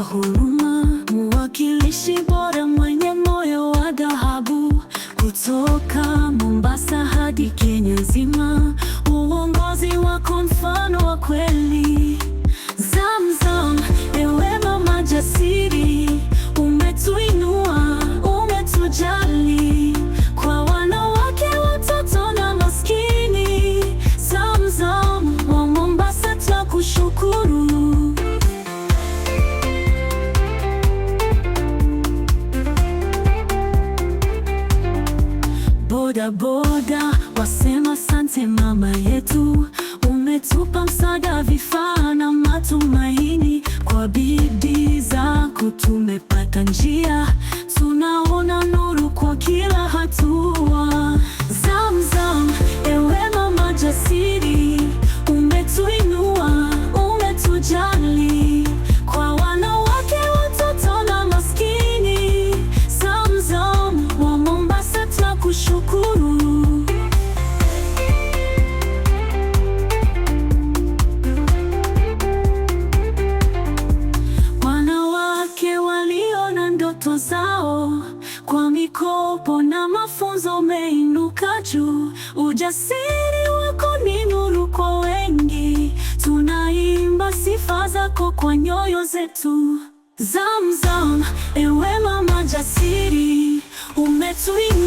huruma, mwakilishi bora mwenye moyo wa dhahabu. Kutoka Mombasa hadi Kenya nzima, uongozi wako mfano wa kweli. Zamzam, ewe mama jasiri, umetuinua, umetujali. Kwa wanawake, watoto na maskini, Zamzam wa Mombasa twakushukuru. Boda boda wasema asante mama yetu, umetupa msaada, vifaa na matumaini. Kwa bidii zako tumepata njia, tunaona nuru kwa kila hatua. Zamzam, ewe mama jasiri, umetuinua, umetujali. Kwa wanawake, watoto na maskini, Zamzam wa Mombasa twakushukuru. Wanawake waliona ndoto zao, kwa mikopo na mafunzo umeinuka juu. Ujasiri wako ni nuru kwa wengi, tunaimba sifa zako kwa nyoyo zetu. Zamzam, ewe mama jasiri, umetuinua